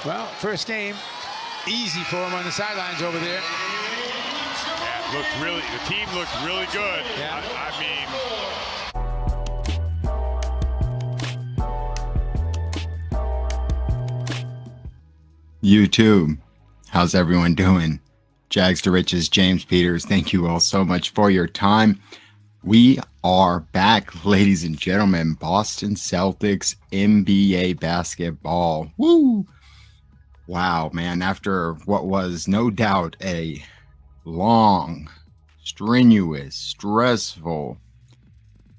Well, first game, easy for him on the sidelines over there. Yeah, the team looked really good. Yeah. I mean, YouTube, how's everyone doing? Jags to Riches, James Peters, thank you all so much for your time. We are back, ladies and gentlemen. Boston Celtics NBA basketball. Woo! Wow, man. After what was no doubt a long, strenuous, stressful,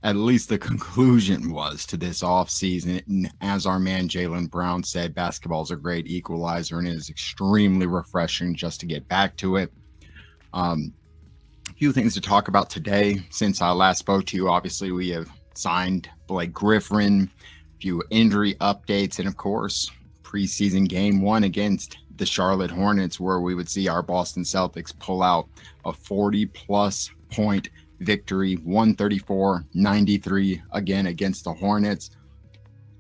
at least the conclusion was to this offseason. And as our man Jaylen Brown said, basketball is a great equalizer, and it is extremely refreshing just to get back to it. A few things to talk about today. Since I last spoke to you, obviously we have signed Blake Griffin, a few injury updates, and of course, preseason game one against the Charlotte Hornets, where we would see our Boston Celtics pull out a 40-plus point victory, 134-93 again against the Hornets.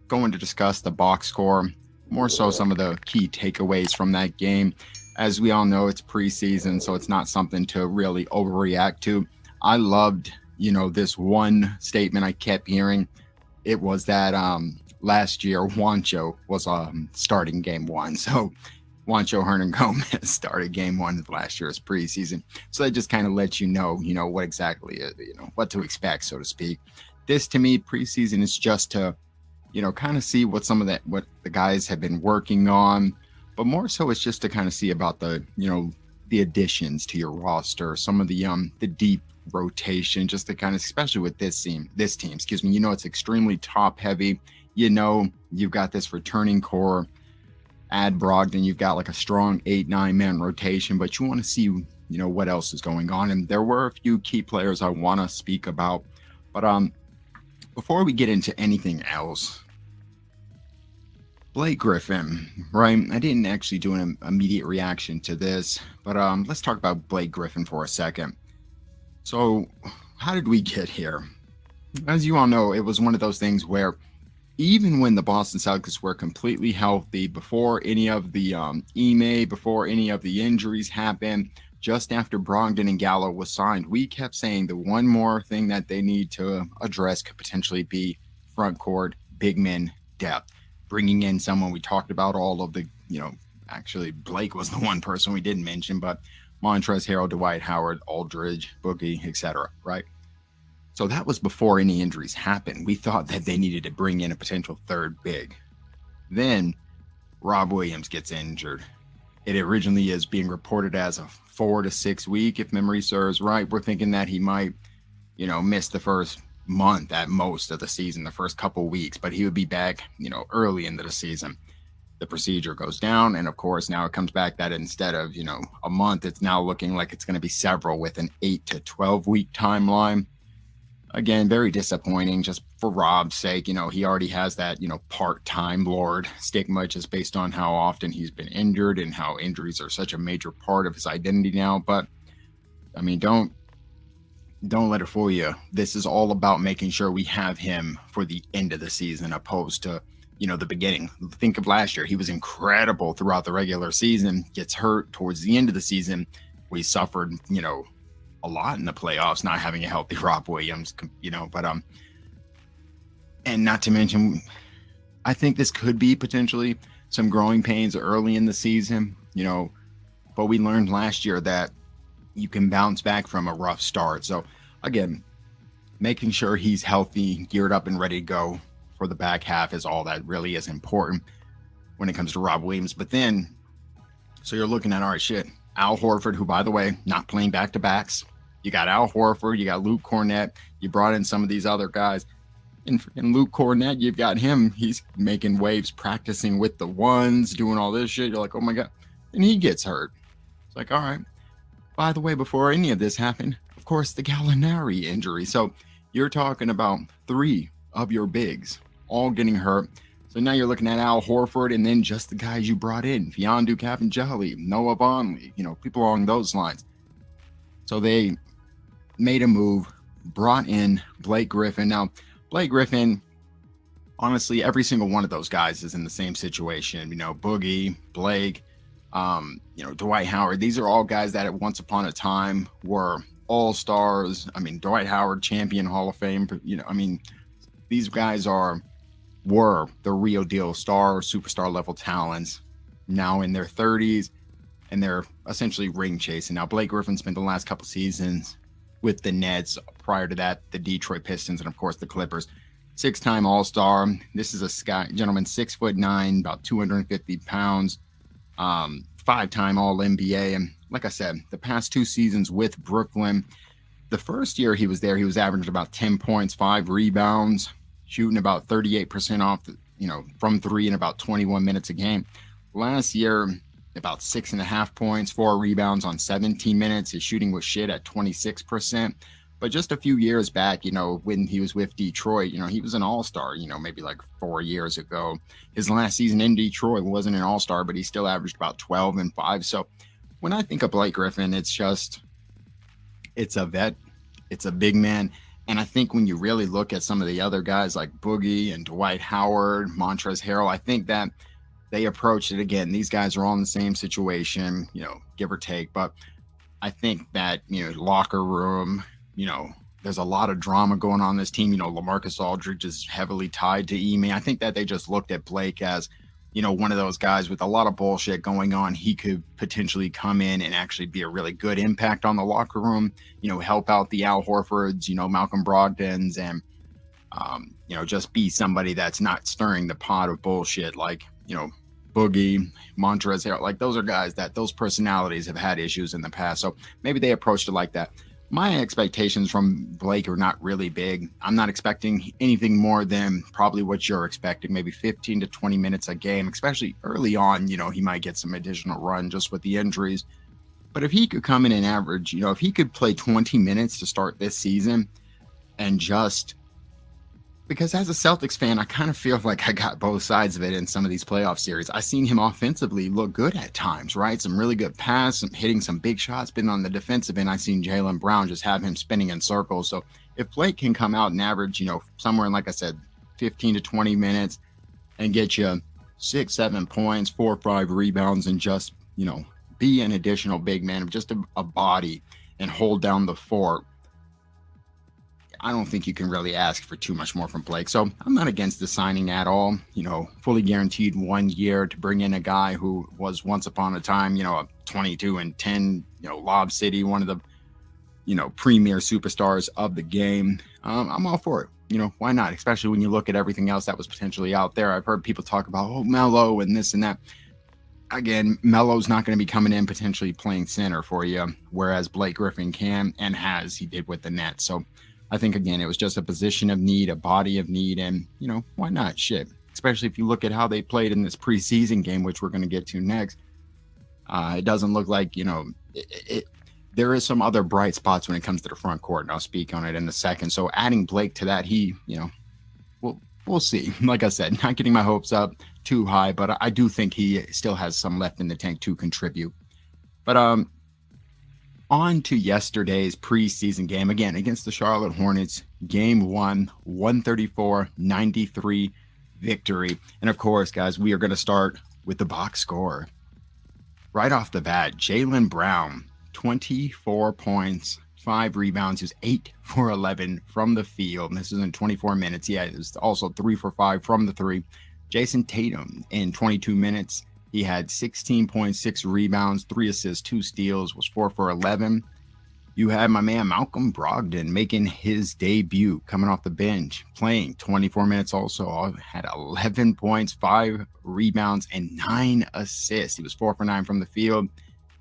Going to discuss the box score, more so some of the key takeaways from that game. As we all know, it's preseason, so it's not something to really overreact to. I loved, this one statement I kept hearing. It was that last year Juancho was starting game one. So Juancho Hernan-Gomez started game one of last year's preseason. So that just kind of lets you know what exactly, what to expect, so to speak. This, to me, preseason is just to, kind of see what what the guys have been working on. But more so, it's just to kind of see about the, the additions to your roster, some of the deep rotation, just to kind of, especially with this team, it's extremely top heavy. You've got this returning core. Add Brogdon, you've got like a strong 8-9 man rotation, but you want to see, what else is going on. And there were a few key players I want to speak about. But before we get into anything else, Blake Griffin, right? I didn't actually do an immediate reaction to this, but let's talk about Blake Griffin for a second. So how did we get here? As you all know, it was one of those things where even when the Boston Celtics were completely healthy, before any of the before any of the injuries happened, just after Brogdon and Gallo was signed, we kept saying the one more thing that they need to address could potentially be front court, big men depth. Bringing in someone, we talked about all of the, actually Blake was the one person we didn't mention, but Montrezl Harrell, Dwight Howard, Aldridge, Boogie, etc. Right? So that was before any injuries happened. We thought that they needed to bring in a potential third big. Then Rob Williams gets injured. It originally is being reported as a 4 to 6 week, if memory serves right. We're thinking that he might, miss the first month at most of the season, the first couple weeks, but he would be back, early into the season. The procedure goes down, and of course now it comes back that instead of, a month, it's now looking like it's going to be several with an 8 to 12 week timeline. Again, very disappointing just for Rob's sake. He already has that, part-time Lord stigma just based on how often he's been injured and how injuries are such a major part of his identity now. But I mean, don't let it fool you. This is all about making sure we have him for the end of the season, opposed to, the beginning. Think of last year. He was incredible throughout the regular season, gets hurt towards the end of the season. We suffered, a lot in the playoffs, not having a healthy Rob Williams, but and not to mention, I think this could be potentially some growing pains early in the season, but we learned last year that you can bounce back from a rough start. So again, making sure he's healthy, geared up and ready to go for the back half is all that really is important when it comes to Rob Williams. But then, so you're looking at, all right, shit, Al Horford, who, by the way, not playing back-to-backs. You got Al Horford, you got Luke Cornett, you brought in some of these other guys. And Luke Cornett, you've got him, he's making waves, practicing with the ones, doing all this shit. You're like, oh my God. And he gets hurt. It's like, all right. By the way, before any of this happened, of course, the Gallinari injury. So you're talking about 3 of your bigs all getting hurt. So now you're looking at Al Horford and then just the guys you brought in, Fiondu Capinjali, Noah Vonleh, people along those lines. So they made a move, brought in Blake Griffin. Now, Blake Griffin, honestly, every single one of those guys is in the same situation. Boogie, Blake, Dwight Howard. These are all guys that at once upon a time were all-stars. Dwight Howard, champion Hall of Fame. These guys were the real deal superstar level talents now in their 30s, and they're essentially ring chasing. Now, Blake Griffin spent the last couple seasons with the Nets. Prior to that, the Detroit Pistons, and of course the Clippers. 6-time All-Star. This is a gentleman, 6'9", about 250 pounds, 5-time All-NBA. And like I said, the past 2 seasons with Brooklyn, the first year he was there, he was averaging about 10 points, 5 rebounds, shooting about 38% off, from 3 in about 21 minutes a game. Last year, about 6.5 points, 4 rebounds on 17 minutes. His shooting was shit at 26%. But just a few years back, when he was with Detroit, he was an all-star, maybe like 4 years ago. His last season in Detroit wasn't an all-star, but he still averaged about 12 and 5. So when I think of Blake Griffin, it's a vet, it's a big man. And I think when you really look at some of the other guys like Boogie and Dwight Howard, Montrezl Harrell, I think that they approached it again. These guys are all in the same situation, give or take. But I think that, locker room, there's a lot of drama going on this team. LaMarcus Aldridge is heavily tied to Ime. I think that they just looked at Blake as, one of those guys with a lot of bullshit going on. He could potentially come in and actually be a really good impact on the locker room, help out the Al Horfords, Malcolm Brogdons, and, just be somebody that's not stirring the pot of bullshit like, Boogie, Montrezl Harrell. Like, those are guys that those personalities have had issues in the past. So maybe they approached it like that. My expectations from Blake are not really big. I'm not expecting anything more than probably what you're expecting, maybe 15 to 20 minutes a game, especially early on. He might get some additional run just with the injuries. But if he could come in and average, if he could play 20 minutes to start this season and just because as a Celtics fan, I kind of feel like I got both sides of it in some of these playoff series. I seen him offensively look good at times, right? Some really good pass, hitting some big shots. Been on the defensive end, I seen Jaylen Brown just have him spinning in circles. So if Blake can come out and average, somewhere in, like I said, 15 to 20 minutes and get you 6-7 points, 4 or 5 rebounds, and just, be an additional big man, just a body and hold down the fort, I don't think you can really ask for too much more from Blake. So I'm not against the signing at all. Fully guaranteed 1 year to bring in a guy who was once upon a time, a 22 and 10, Lob City, one of the, premier superstars of the game. I'm all for it. Why not? Especially when you look at everything else that was potentially out there. I've heard people talk about, Melo and this and that. Again, Melo's not going to be coming in potentially playing center for you, whereas Blake Griffin can and has. He did with the Nets. So I think, again, it was just a position of need, a body of need, and, why not? Shit. Especially if you look at how they played in this preseason game, which we're going to get to next. It doesn't look like, there is some other bright spots when it comes to the front court, and I'll speak on it in a second. So adding Blake to that, we'll see. Like I said, not getting my hopes up too high, but I do think he still has some left in the tank to contribute. But on to yesterday's preseason game, again, against the Charlotte Hornets, game 1, 134-93 victory. And of course, guys, we are going to start with the box score. Right off the bat, Jaylen Brown, 24 points, 5 rebounds. He was 8 for 11 from the field. And this is in 24 minutes. Yeah, it was also 3 for 5 from the 3. Jason Tatum, in 22 minutes, he had 16.6 rebounds, 3 assists, 2 steals, was 4 for 11. You had my man Malcolm Brogdon making his debut, coming off the bench, playing 24 minutes also, had 11 points, 5 rebounds, and 9 assists. He was 4 for 9 from the field,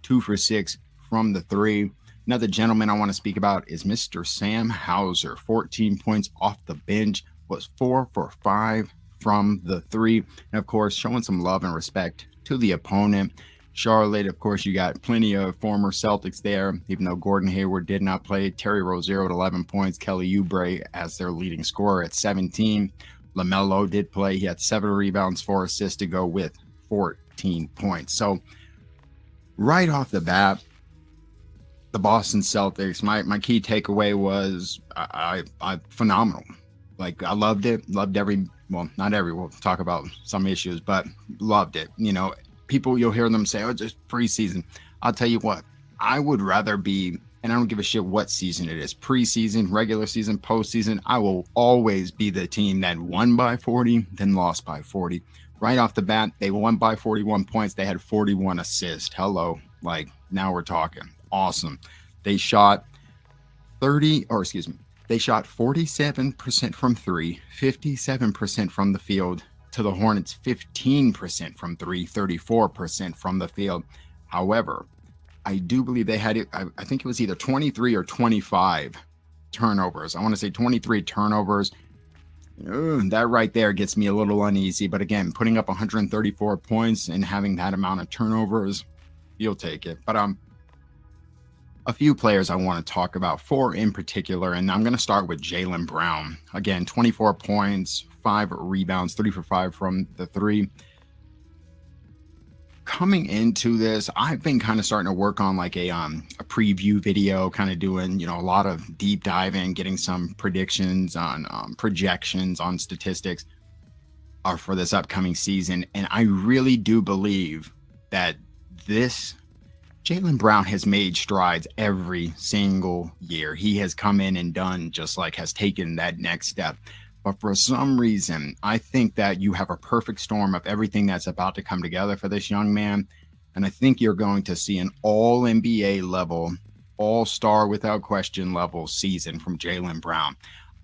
2 for 6 from the 3. Another gentleman I want to speak about is Mr. Sam Hauser, 14 points off the bench, was 4 for 5 from the 3. And of course, showing some love and respect to the opponent. Charlotte, of course, you got plenty of former Celtics there, even though Gordon Hayward did not play. Terry Rozier at 11 points, Kelly Oubre as their leading scorer at 17. LaMelo did play. He had 7 rebounds, 4 assists to go with 14 points. So right off the bat, the Boston Celtics, my key takeaway was I phenomenal. Like, I loved it. Loved every well, not every, we'll talk about some issues, but loved it. You know, people, you'll hear them say, oh, it's just preseason. I'll tell you what, I would rather be, and I don't give a shit what season it is, preseason, regular season, postseason. I will always be the team that won by 40, then lost by 40. Right off the bat, they won by 41 points. They had 41 assists. Hello. Like, now we're talking. Awesome. They shot they shot 47% from three, 57% from the field, to the Hornets 15% from three, 34% from the field. However, I do believe they had it. I think it was either 23 or 25 turnovers. I want to say 23 turnovers. That right there gets me a little uneasy. But again, putting up 134 points and having that amount of turnovers, you'll take it. But a few players I want to talk about, four in particular, and I'm going to start with Jaylen Brown. Again, 24 points, 5 rebounds, 3 for 5 from the three. Coming into this, I've been kind of starting to work on like a preview video, kind of doing, you know, a lot of deep diving, getting some predictions on projections on statistics for this upcoming season. And I really do believe that Jaylen Brown has made strides every single year. He has come in and done just like has taken that next step. But for some reason, I think that you have a perfect storm of everything that's about to come together for this young man. And I think you're going to see an all NBA level, all-star without question level season from Jaylen Brown.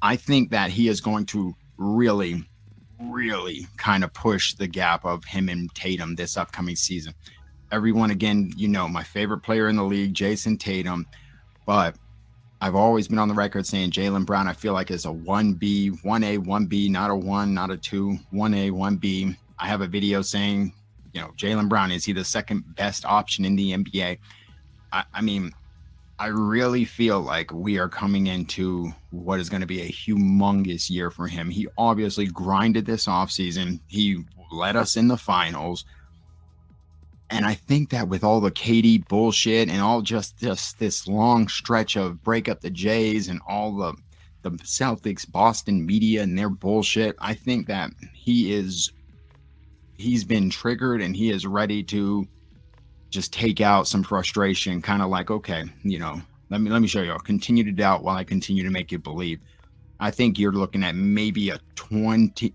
I think that he is going to really, really kind of push the gap of him and Tatum this upcoming season. Everyone, again, you know, my favorite player in the league, Jason Tatum, but I've always been on the record saying Jaylen Brown, I feel like is a 1B, 1A, 1B, not a 1, not a 2, 1A, 1B. I have a video saying, you know, Jaylen Brown, is he the second best option in the NBA? I mean, I really feel like we are coming into what is going to be a humongous year for him. He obviously grinded this offseason. He led us in the finals. And I think that with all the KD bullshit and all just this long stretch of break up the Jays and all the Celtics, Boston media and their bullshit, I think that he's been triggered and he is ready to just take out some frustration, kind of like, okay, you know, let me show you. I'll continue to doubt while I continue to make you believe. I think you're looking at maybe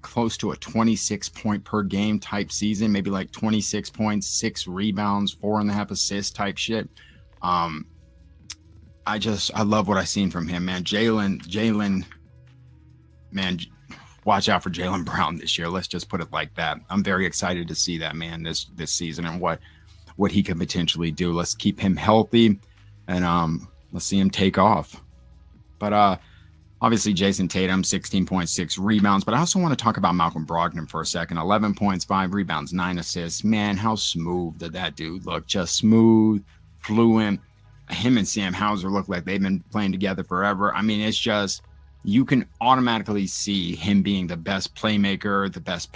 close to a 26 point per game type season, maybe like 26 points, 6 rebounds, 4.5 assists type shit. I love what I've seen from him, man. Jaylen, man, watch out for Jaylen Brown this year. Let's just put it like that. I'm very excited to see that, man, this season and what he can potentially do. Let's keep him healthy and let's see him take off. But obviously, Jason Tatum, 16.6 rebounds. But I also want to talk about Malcolm Brogdon for a second. 11 points, 5 rebounds, 9 assists. Man, how smooth did that dude look? Just smooth, fluent. Him and Sam Hauser look like they've been playing together forever. I mean, it's just, you can automatically see him being the best playmaker, the best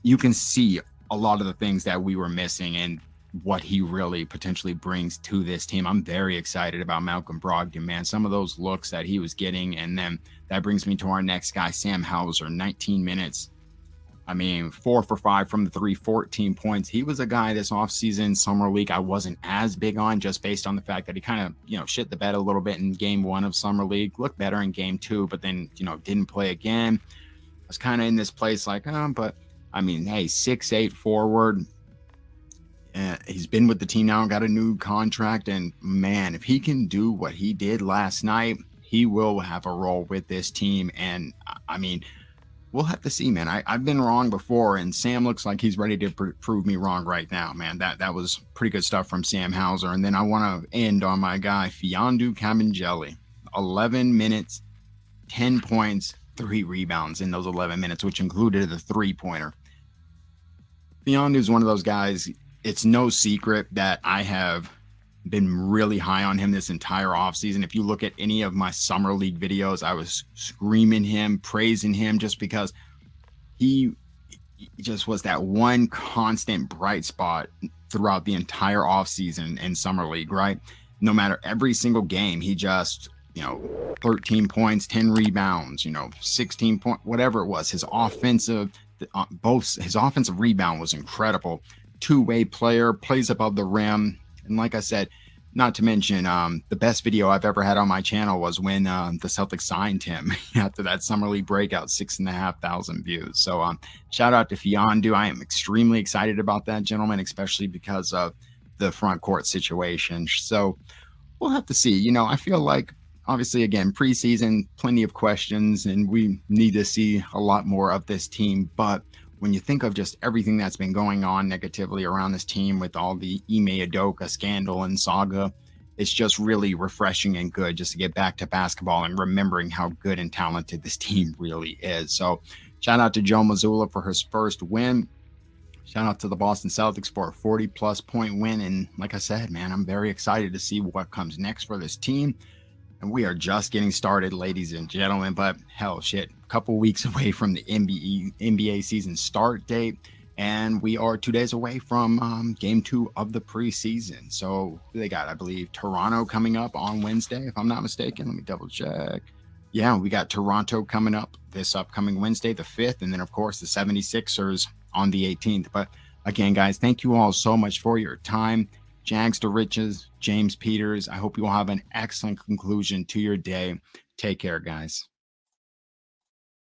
you can see a lot of the things that we were missing and what he really potentially brings to this team. I'm very excited about Malcolm Brogdon, man. Some of those looks that he was getting, and then that brings me to our next guy, Sam Hauser, 19 minutes. I mean, 4 for 5 from the three, 14 points. He was a guy this offseason, summer league, I wasn't as big on, just based on the fact that he kind of, you know, shit the bed a little bit in game 1 of summer league, looked better in game 2, but then, you know, didn't play again. I was kind of in this place like, but I mean, hey, 6'8" forward. He's been with the team now, got a new contract, and man, if he can do what he did last night, he will have a role with this team. And I mean, we'll have to see, man. I've been wrong before, and Sam looks like he's ready to prove me wrong right now, man. That was pretty good stuff from Sam Hauser. And then I want to end on my guy, Fiondu Kabengele. 11 minutes, 10 points, 3 rebounds in those 11 minutes, which included the 3-pointer. Fiondu is one of those guys. It's no secret that I have been really high on him this entire offseason. If you look at any of my summer league videos, I was screaming him, praising him, just because he just was that one constant bright spot throughout the entire offseason in summer league, right? No matter every single game, he just 13 points, 10 rebounds, 16 point, whatever it was. His offensive rebound was incredible. Two-way player, plays above the rim. And like I said, not to mention the best video I've ever had on my channel was when the Celtics signed him after that Summer League breakout, 6,500 views. So shout out to Fiondu. I am extremely excited about that gentleman, especially because of the front court situation. So we'll have to see. I feel like, obviously, again, preseason, plenty of questions, and we need to see a lot more of this team. But when you think of just everything that's been going on negatively around this team with all the Ime Udoka scandal and saga, it's just really refreshing and good just to get back to basketball and remembering how good and talented this team really is. So shout out to Joe Mazzulla for his first win. Shout out to the Boston Celtics for a 40-plus point win. And like I said, man, I'm very excited to see what comes next for this team. And we are just getting started, ladies and gentlemen. But hell, shit, a couple weeks away from the NBA season start date. And we are 2 days away from game 2 of the preseason. So they got, I believe, Toronto coming up on Wednesday, if I'm not mistaken. Let me double check. Yeah, we got Toronto coming up this upcoming Wednesday, the 5th. And then, of course, the 76ers on the 18th. But again, guys, thank you all so much for your time. Jags to riches, James Peters. I hope you all have an excellent conclusion to your day. Take care, guys.